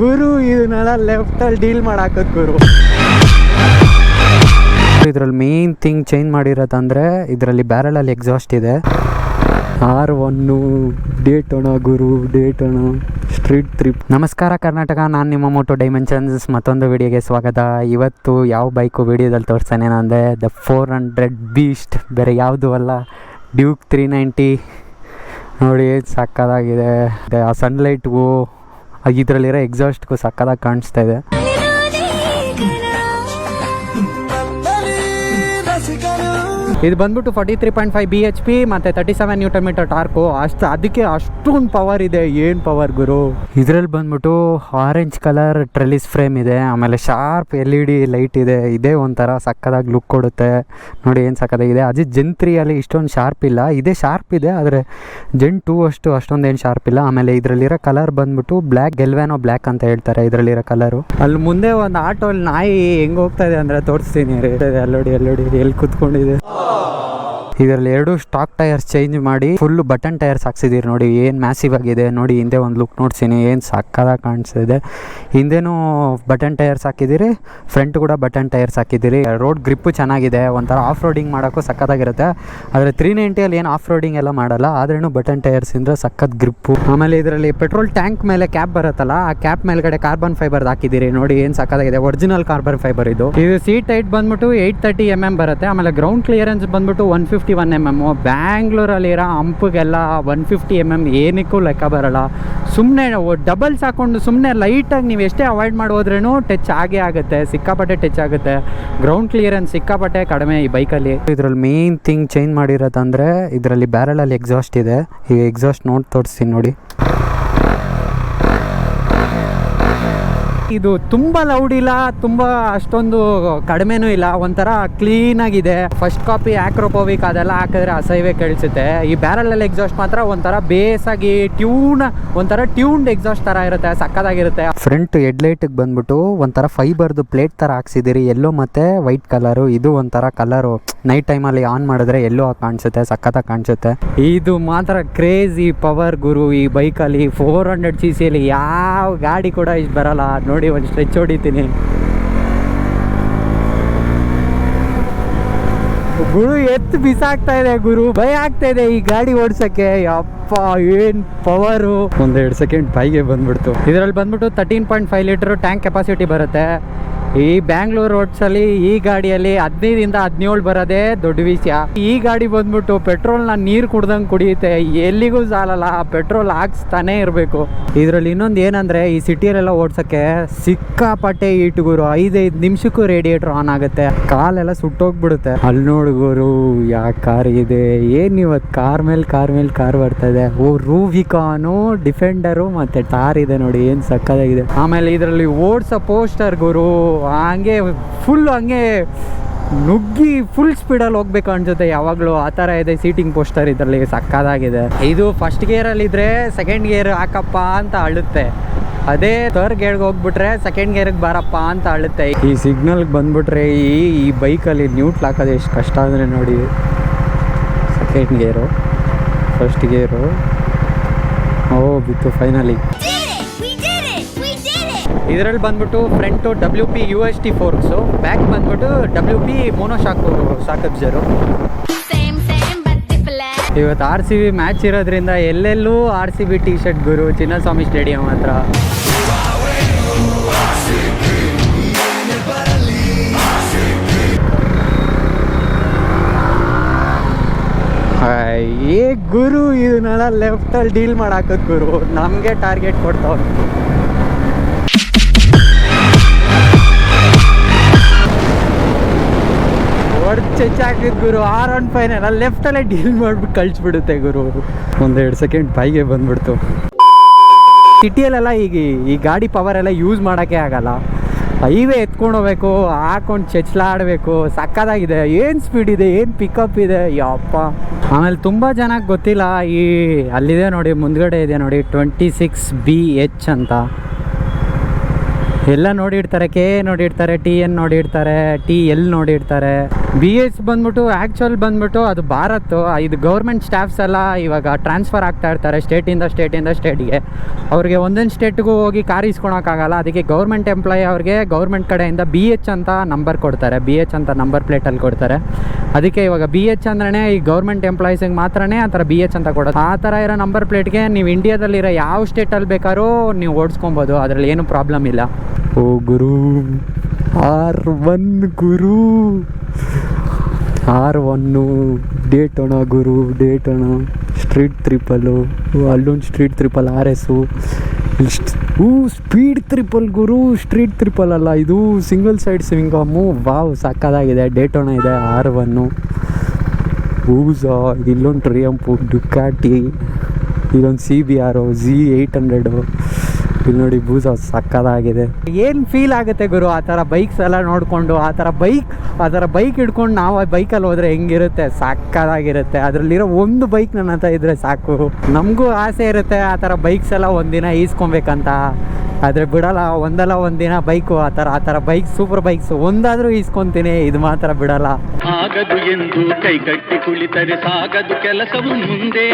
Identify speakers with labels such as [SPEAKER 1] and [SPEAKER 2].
[SPEAKER 1] ಗುರು ಇದನ್ನೆಲ್ಲ ಲೆಫ್ಟಲ್ಲಿ ಡೀಲ್ ಮಾಡಾಕತ್ ಗುರು. ಇದರಲ್ಲಿ main thing change ಮಾಡಿರೋದಂದ್ರೆ ಇದರಲ್ಲಿ ಬ್ಯಾರಲಲ್ಲಿ ಎಕ್ಸಾಸ್ಟ್ ಇದೆ. R1 ಡೇಟೋಣ ಗುರು, ಡೇಟೋಣ ಸ್ಟ್ರೀಟ್ ಟ್ರಿಪ್. ನಮಸ್ಕಾರ ಕರ್ನಾಟಕ, ನಾನು ನಿಮ್ಮ ಮೋಟೋ ಡೈಮೆನ್ಷನ್ಸ್ ಮತ್ತೊಂದು ವಿಡಿಯೋಗೆ ಸ್ವಾಗತ. ಇವತ್ತು ಯಾವ ಬೈಕು ವಿಡಿಯೋದಲ್ಲಿ ತೋರಿಸ್ತಾನೆ ಅಂದರೆ ದ 400 ಬೀಸ್ಟ್, ಬೇರೆ ಯಾವುದೂ ಅಲ್ಲ, ಡ್ಯೂಕ್ 390. ನೋಡಿ ಸಕ್ಕದಾಗಿದೆ. ಆ ಸನ್ಲೈಟ್ಗೂ ಇದರಲ್ಲಿರೋ ಎಕ್ಸಾಸ್ಟ್ಗೂ ಸಕ್ಕದಾಗಿ ಕಾಣಿಸ್ತಾ ಇದೆ. ಇದು ಬಂದ್ಬಿಟ್ಟು 43.5 BHP ಮತ್ತು 37 Nm ಟಾರ್ಕು. ಅದಕ್ಕೆ ಅಷ್ಟೊಂದು ಪವರ್ ಇದೆ. ಏನು ಪವರ್ ಗುರು. ಇದರಲ್ಲಿ ಬಂದ್ಬಿಟ್ಟು ಆರೆಂಜ್ ಕಲರ್ ಟ್ರೆಲಿಸ್ ಫ್ರೇಮ್ ಇದೆ, ಆಮೇಲೆ ಶಾರ್ಪ್ LED ಲೈಟ್ ಇದೆ. ಇದೇ ಒಂಥರ ಸಕ್ಕದಾಗಿ ಲುಕ್ ಕೊಡುತ್ತೆ. ನೋಡಿ ಏನು ಸಕ್ಕದಾಗಿದೆ. ಅದು ಜೆನ್ 3 ಇಷ್ಟೊಂದು ಶಾರ್ಪ್ ಇಲ್ಲ, ಇದೇ ಶಾರ್ಪ್ ಇದೆ, ಆದರೆ ಜೆನ್ 2 ಅಷ್ಟೊಂದೇನು ಶಾರ್ಪ್ ಇಲ್ಲ. ಆಮೇಲೆ ಇದರಲ್ಲಿರೋ ಕಲರ್ ಬಂದ್ಬಿಟ್ಟು ಬ್ಲ್ಯಾಕ್, ಗೆಲ್ವ್ಯಾನೋ ಬ್ಲ್ಯಾಕ್ ಅಂತ ಹೇಳ್ತಾರೆ ಇದರಲ್ಲಿರೋ ಕಲರು. ಅಲ್ಲಿ ಮುಂದೆ ಒಂದು ಆಟೋಲ್ಲಿ ನಾಯಿ ಹೆಂಗೆ ಹೋಗ್ತಾ ಇದೆ ಅಂದರೆ ತೋರಿಸ್ತೀನಿ. ಎಲ್ಲೋಡಿ ಎಲ್ಲಿ ಕೂತ್ಕೊಂಡಿದೆ. ಇದರಲ್ಲಿ 2 ಸ್ಟಾಕ್ ಟೈರ್ಸ್ ಚೇಂಜ್ ಮಾಡಿ ಫುಲ್ ಬಟನ್ ಟೈರ್ಸ್ ಹಾಕ್ಸಿದ್ದೀರಿ. ನೋಡಿ ಏನು ಮ್ಯಾಸಿವ್ ಆಗಿದೆ. ನೋಡಿ ಹಿಂದೆ ಒಂದು ಲುಕ್ ನೋಡ್ತೀನಿ, ಏನು ಸಕ್ಕದಾಗಿ ಕಾಣಿಸ್ತಿದೆ. ಹಿಂದೆನೂ ಬಟನ್ ಟೈರ್ಸ್ ಹಾಕಿದ್ದೀರಿ, ಫ್ರಂಟ್ ಕೂಡ ಬಟನ್ ಟೈರ್ಸ್ ಹಾಕಿದ್ದೀರಿ. ರೋಡ್ ಗ್ರಿಪ್ಪು ಚೆನ್ನಾಗಿದೆ, ಒಂಥರ ಆಫ್ ರೋಡಿಂಗ್ ಮಾಡೋಕ್ಕೂ ಸಕ್ಕತ್ತಾಗಿರುತ್ತೆ. ಆದರೆ 390 ಏನು ಆಫ್ ರೋಡಿಂಗ್ ಎಲ್ಲ ಮಾಡಲ್ಲ, ಆದ್ರೂ ಬಟನ್ ಟೈರ್ಸ್ ಇಂದ್ರೆ ಸಖತ್ ಗ್ರಿಪ್ಪು. ಆಮೇಲೆ ಇದರಲ್ಲಿ ಪೆಟ್ರೋಲ್ ಟ್ಯಾಂಕ್ ಮೇಲೆ ಕ್ಯಾಪ್ ಬರುತ್ತಲ್ಲ, ಆ ಕ್ಯಾಪ್ ಮೇಲ್ಗಡೆ ಕಾರ್ಬನ್ ಫೈಬರ್ ಹಾಕಿದ್ದೀರಿ. ನೋಡಿ ಏನು ಸಕ್ಕತ್ತಾಗಿದೆ, ಒರಿಜಿನಲ್ ಕಾರ್ಬನ್ ಫೈಬರ್ ಇದು. ಸೀಟ್ ಹೈಟ್ ಬಂದ್ಬಿಟ್ಟು 830 mm ಬರುತ್ತೆ. ಆಮೇಲೆ ಗ್ರೌಂಡ್ ಕ್ಲಿಯರೆನ್ಸ್ ಬಂದ್ಬಿಟ್ಟು 151 mm. ಬ್ಯಾಂಗ್ಳೂರಲ್ಲಿರೋ ಹಂಪಿಗೆಲ್ಲ 150 mm ಏನಕ್ಕೂ ಲೆಕ್ಕ ಬರಲ್ಲ. ಸುಮ್ಮನೆ ಡಬಲ್ಸ್ ಹಾಕೊಂಡು ಸುಮ್ಮನೆ ಲೈಟಾಗಿ ನೀವು ಎಷ್ಟೇ ಅವಾಯ್ಡ್ ಮಾಡೋದ್ರೂ ಟಚ್ ಆಗೇ ಆಗುತ್ತೆ, ಸಿಕ್ಕಾಪಟ್ಟೆ ಟಚ್ ಆಗುತ್ತೆ. ಗ್ರೌಂಡ್ ಕ್ಲಿಯರೆನ್ಸ್ ಸಿಕ್ಕಾಪಟ್ಟೆ ಕಡಿಮೆ ಈ ಬೈಕಲ್ಲಿ. ಇದರಲ್ಲಿ ಮೇನ್ ಥಿಂಗ್ ಚೇಂಜ್ ಮಾಡಿರೋದಂದರೆ ಇದರಲ್ಲಿ ಬ್ಯಾರಲಲ್ಲಿ ಎಕ್ಸಾಸ್ಟ್ ಇದೆ. ಈ ಎಕ್ಸಾಸ್ಟ್ ತೋರಿಸ್ತೀನಿ ನೋಡಿ. ಇದು ತುಂಬ ಲೌಡ್ ಇಲ್ಲ, ತುಂಬ ಅಷ್ಟೊಂದು ಕಡಿಮೆನೂ ಇಲ್ಲ, ಒಂಥರ ಕ್ಲೀನಾಗಿದೆ. ಫಸ್ಟ್ ಕಾಪಿ ಆಕ್ರೋಪೋವಿಕ್ ಅದೆಲ್ಲ ಹಾಕಿದ್ರೆ ಅಸಹ್ಯವೇ ಕೇಳಿಸುತ್ತೆ. ಈ ಬ್ಯಾರಲಲ್ಲಿ ಎಕ್ಸಾಸ್ಟ್ ಮಾತ್ರ ಒಂಥರ ಬೇಸಾಗಿ ಒಂಥರ ಟ್ಯೂನ್ಡ್ ಎಕ್ಸಾಸ್ಟ್ ಥರ ಇರುತ್ತೆ, ಸಕ್ಕದಾಗಿರುತ್ತೆ. ಫ್ರಂಟ್ ಹೆಡ್ಲೈಟಿಗೆ ಬಂದ್ಬಿಟ್ಟು ಒಂಥರ ಫೈಬರ್ದು ಪ್ಲೇಟ್ ಥರ ಹಾಕ್ಸಿದ್ದೀರಿ, ಎಲ್ಲೋ ಮತ್ತು ವೈಟ್ ಕಲರು. ಇದು ಒಂಥರ ಕಲರು ನೈಟ್ ಟೈಮಲ್ಲಿ ಆನ್ ಮಾಡಿದ್ರೆ ಎಲ್ಲೋ ಕಾಣಿಸುತ್ತೆ, ಸಕ್ಕತ್ತಾಗಿ ಕಾಣಿಸುತ್ತೆ. ಇದು ಮಾತ್ರ ಕ್ರೇಜಿ ಪವರ್ ಗುರು ಈ ಬೈಕಲ್ಲಿ. 400 cc ಯಾವ ಗಾಡಿ ಕೂಡ ಇಷ್ಟು ಬರಲ್ಲ. ನೋಡಿ ಒಂದು ಸ್ಟ್ರೆಚ್ ಹೊಡಿತೀನಿ ಗುರು, ಎತ್ತು ಬಿಸಾಕ್ತಾ ಇದೆ ಗುರು, ಭಯ ಆಗ್ತಾ ಇದೆ ಈ ಗಾಡಿ ಓಡಿಸೋಕ್ಕೆ. ಅಪ್ಪ ಏನು ಪವರು. 1-2 ಸೆಕೆಂಡ್ ಬಾಯಿಗೆ ಬಂದ್ಬಿಡ್ತು. ಇದರಲ್ಲಿ ಬಂದ್ಬಿಟ್ಟು 13.5 ಲೀಟರ್ ಟ್ಯಾಂಕ್ ಕೆಪಾಸಿಟಿ ಬರುತ್ತೆ. ಈ ಬ್ಯಾಂಗ್ಳೂರ್ ರೋಡ್ಸಲ್ಲಿ ಈ ಗಾಡಿಯಲ್ಲಿ 15 to 17 ಬರೋದೇ ದೊಡ್ಡ ವಿಷಯ. ಈ ಗಾಡಿ ಬಂದ್ಬಿಟ್ಟು ಪೆಟ್ರೋಲ್ನ ನೀರು ಕುಡ್ದಂಗೆ ಕುಡಿಯುತ್ತೆ, ಎಲ್ಲಿಗೂ ಸಾಲಲ್ಲ, ಪೆಟ್ರೋಲ್ ಹಾಕ್ಸ್ತಾನೆ ಇರಬೇಕು. ಇದರಲ್ಲಿ ಇನ್ನೊಂದು ಏನಂದರೆ ಈ ಸಿಟಿಯಲ್ಲೆಲ್ಲ ಓಡ್ಸೋಕ್ಕೆ ಸಿಕ್ಕಾಪಟ್ಟೆ ಈಟುಗುರು. 5 ನಿಮಿಷಕ್ಕೂ ರೇಡಿಯೇಟರ್ ಆನ್ ಆಗುತ್ತೆ, ಕಾಲೆಲ್ಲ ಸುಟ್ಟೋಗ್ಬಿಡುತ್ತೆ. ಅಲ್ಲಿ ನೋಡುಗೋರು ಯಾವ ಕಾರ್ ಇದೆ. ಏನು ಇವತ್ತು ಕಾರ್ ಮೇಲೆ ಕಾರ್ ಬರ್ತಾ ಇದೆ. ರೂಬಿಕಾನು, ಡಿಫೆಂಡರು ಮತ್ತು ಟಾರ್ ಇದೆ ನೋಡಿ, ಏನು ಸಕ್ಕದಾಗಿದೆ. ಆಮೇಲೆ ಇದರಲ್ಲಿ ಓಡ್ಸೋ ಪೋಸ್ಟರ್ ಗುರು ಹಂಗೆ ಫುಲ್ ಹಂಗೆ ನುಗ್ಗಿ ಫುಲ್ ಸ್ಪೀಡಲ್ಲಿ ಹೋಗ್ಬೇಕು ಅನ್ಸುತ್ತೆ ಯಾವಾಗಲೂ, ಆ ಥರ ಇದೆ ಸೀಟಿಂಗ್ ಪೋಸ್ಟರ್ ಇದರಲ್ಲಿ, ಸಕ್ಕದಾಗಿದೆ. ಇದು ಫಸ್ಟ್ ಗೇರಲ್ಲಿದ್ದರೆ ಸೆಕೆಂಡ್ ಗೇರ್ ಹಾಕಪ್ಪ ಅಂತ ಅಳುತ್ತೆ, ಅದೇ ಥರ್ಡ್ ಗೇರ್ಗೆ ಹೋಗ್ಬಿಟ್ರೆ ಸೆಕೆಂಡ್ ಗೇರಿಗೆ ಬಾರಪ್ಪ ಅಂತ ಅಳುತ್ತೆ. ಈ ಸಿಗ್ನಲ್ಗೆ ಬಂದ್ಬಿಟ್ರೆ ಈ ಬೈಕಲ್ಲಿ ನ್ಯೂಟ್ಲ್ ಹಾಕೋದು ಎಷ್ಟು ಕಷ್ಟ ಅಂದರೆ ನೋಡಿ. ಸೆಕೆಂಡ್ ಗೇರು, ಫಸ್ಟ್ ಗೇರು, ಬಿತ್ತು ಫೈನಲಿ. ಇದರಲ್ಲಿ ಬಂದ್ಬಿಟ್ಟು ಫ್ರಂಟು WP UHT ಫೋರ್ಕ್ಸು, ಬ್ಯಾಕ್ ಬಂದ್ಬಿಟ್ಟು WP ಮೋನೋಶಾಕು ಸಾಕಬ್ಜರು. ಇವತ್ತು RCB ಮ್ಯಾಚ್ ಇರೋದ್ರಿಂದ ಎಲ್ಲೆಲ್ಲೂ RCB ಟಿ ಶರ್ಟ್ ಗುರು, ಚಿನ್ನಸ್ವಾಮಿ ಸ್ಟೇಡಿಯಂ ಹತ್ರ. ಏ ಗುರು, ಇದನ್ನೆಲ್ಲ ಲೆಫ್ಟಲ್ಲಿ ಡೀಲ್ ಮಾಡಾಕತ್ ಗುರು, ನಮಗೆ ಟಾರ್ಗೆಟ್ ಕೊಡ್ತಾವೆ. ಚೆಚ್ಚಾಕಿದ್ ಗುರು, R15 ಲೆಫ್ಟಲ್ಲೇ ಡೀಲ್ ಮಾಡಿಬಿಟ್ಟು ಕಳಿಸ್ಬಿಡುತ್ತೆ ಗುರು. 1-2 ಸೆಕೆಂಡ್ ಬಾಯಿಗೆ ಬಂದ್ಬಿಡ್ತು. ಸಿಟಿಯಲ್ಲೆಲ್ಲ ಈ ಗಾಡಿ ಪವರ್ ಎಲ್ಲ ಯೂಸ್ ಮಾಡೋಕ್ಕೆ ಆಗಲ್ಲ, ಹೈವೇ ಎತ್ಕೊಂಡು ಹೋಗ್ಬೇಕು, ಹಾಕೊಂಡು ಚೆಚ್ಲಾಡಬೇಕು. ಸಕ್ಕದಾಗಿದೆ, ಏನು ಸ್ಪೀಡ್ ಇದೆ, ಏನು ಪಿಕಪ್ ಇದೆ, ಯಪ್ಪ. ಆಮೇಲೆ ತುಂಬ ಜನಕ್ಕೆ ಗೊತ್ತಿಲ್ಲ, ಅಲ್ಲಿದೆ ನೋಡಿ ಮುಂದ್ಗಡೆ ಇದೆ ನೋಡಿ 26BH ಅಂತ. ಎಲ್ಲ ನೋಡಿರ್ತಾರೆ, ಕೆ ಎ ನೋಡಿರ್ತಾರೆ, ಟಿ ಎನ್ ನೋಡಿರ್ತಾರೆ, ಟಿ ಎಲ್ ನೋಡಿರ್ತಾರೆ. ಬಿ ಎಸ್ ಬಂದ್ಬಿಟ್ಟು ಆ್ಯಕ್ಚುಲ್ ಬಂದ್ಬಿಟ್ಟು ಅದು ಭಾರತ್, ಇದು ಗೌರ್ಮೆಂಟ್ ಸ್ಟಾಫ್ಸ್ ಎಲ್ಲ ಇವಾಗ ಟ್ರಾನ್ಸ್ಫರ್ ಆಗ್ತಾ ಇರ್ತಾರೆ ಸ್ಟೇಟಿಂದ ಸ್ಟೇಟ್ಗೆ. ಅವ್ರಿಗೆ ಒಂದೊಂದು ಸ್ಟೇಟ್ಗೂ ಹೋಗಿ ಕಾರ್ ಇಸ್ಕೊಳಕ್ಕಾಗಲ್ಲ, ಅದಕ್ಕೆ ಗೌರ್ಮೆಂಟ್ ಎಂಪ್ಲಾಯಿ ಅವ್ರಿಗೆ ಗೌರ್ಮೆಂಟ್ ಕಡೆಯಿಂದ ಬಿ ಎಚ್ ಅಂತ ನಂಬರ್ ಕೊಡ್ತಾರೆ, ಬಿ ಎಚ್ ಅಂತ ನಂಬರ್ ಪ್ಲೇಟಲ್ಲಿ ಕೊಡ್ತಾರೆ. ಅದಕ್ಕೆ ಇವಾಗ ಬಿ ಎಚ್ ಅಂದ್ರೆ ಈ ಗೌರ್ಮೆಂಟ್ ಎಂಪ್ಲಾಯೀಸಿಗೆ ಮಾತ್ರನೇ ಆ ಥರ ಬಿ ಎಚ್ ಅಂತ ಕೊಡೋದು. ಆ ಥರ ಇರೋ ನಂಬರ್ ಪ್ಲೇಟ್ಗೆ ನೀವು ಇಂಡಿಯಾದಲ್ಲಿರೋ ಯಾವ ಸ್ಟೇಟಲ್ಲಿ ಬೇಕಾದ್ರೂ ನೀವು ಓಡಿಸ್ಕೊಬೋದು, ಅದರಲ್ಲಿ ಏನೂ ಪ್ರಾಬ್ಲಮ್ ಇಲ್ಲ. ಓ ಗುರು, R1 ಗುರು, R1 ಡೇಟೋಣ ಗುರು, ಡೇಟೋಣ ಸ್ಟ್ರೀಟ್ ಟ್ರಿಪಲ್ಲು, ಅಲ್ಲೊಂದು street triple RS, speed triple ಗುರು, ಸ್ಟ್ರೀಟ್ ಟ್ರಿಪಲ್ ಅಲ್ಲ ಇದು, ಸಿಂಗಲ್ ಸೈಡ್ ಸ್ವಿಂಗಮ್ಮು. ವಾವ್ ಸಕ್ಕದಾಗಿದೆ. ಡೇಟೋಣ ಇದೆ, R1, ಇಲ್ಲೊಂದು ಟ್ರಿಯಂಪು, ಡುಕಾಟಿ, ಇಲ್ಲೊಂದು CBR Z800, ಇಲ್ಲಿ ನೋಡಿ ಬೂಸ ಸಕ್ಕದಾಗಿದೆ. ಏನು ಫೀಲ್ ಆಗುತ್ತೆ ಗುರು ಆ ಥರ ಬೈಕ್ಸ್ ಎಲ್ಲ ನೋಡಿಕೊಂಡು, ಆ ಥರ ಬೈಕ್ ಹಿಡ್ಕೊಂಡು ನಾವು ಆ ಬೈಕಲ್ಲಿ ಹೋದರೆ ಹೆಂಗಿರುತ್ತೆ, ಸಕ್ಕದಾಗಿರುತ್ತೆ. ಅದರಲ್ಲಿರೋ ಒಂದು ಬೈಕ್ ನನ್ನ ಹತ್ರ ಇದ್ದರೆ ಸಾಕು. ನಮಗೂ ಆಸೆ ಇರುತ್ತೆ ಆ ಥರ ಬೈಕ್ಸ್ ಎಲ್ಲ ಒಂದಿನ ಈಸ್ಕೊಬೇಕಂತ, ಆದರೆ ಬಿಡಲ್ಲ. ಒಂದಿನ ಬೈಕು ಆ ಥರ ಬೈಕ್, ಸೂಪರ್ ಬೈಕ್ಸ್ ಒಂದಾದರೂ ಈಸ್ಕೊತೀನಿ, ಇದು ಮಾತ್ರ ಬಿಡಲ್ಲ.
[SPEAKER 2] ಆಗದು ಎಂದು ಕೈ ಕಟ್ಟಿ ಕುಳಿತರೆ ಸಾಗದು ಕೆಲಸವು ಮುಂದೆ.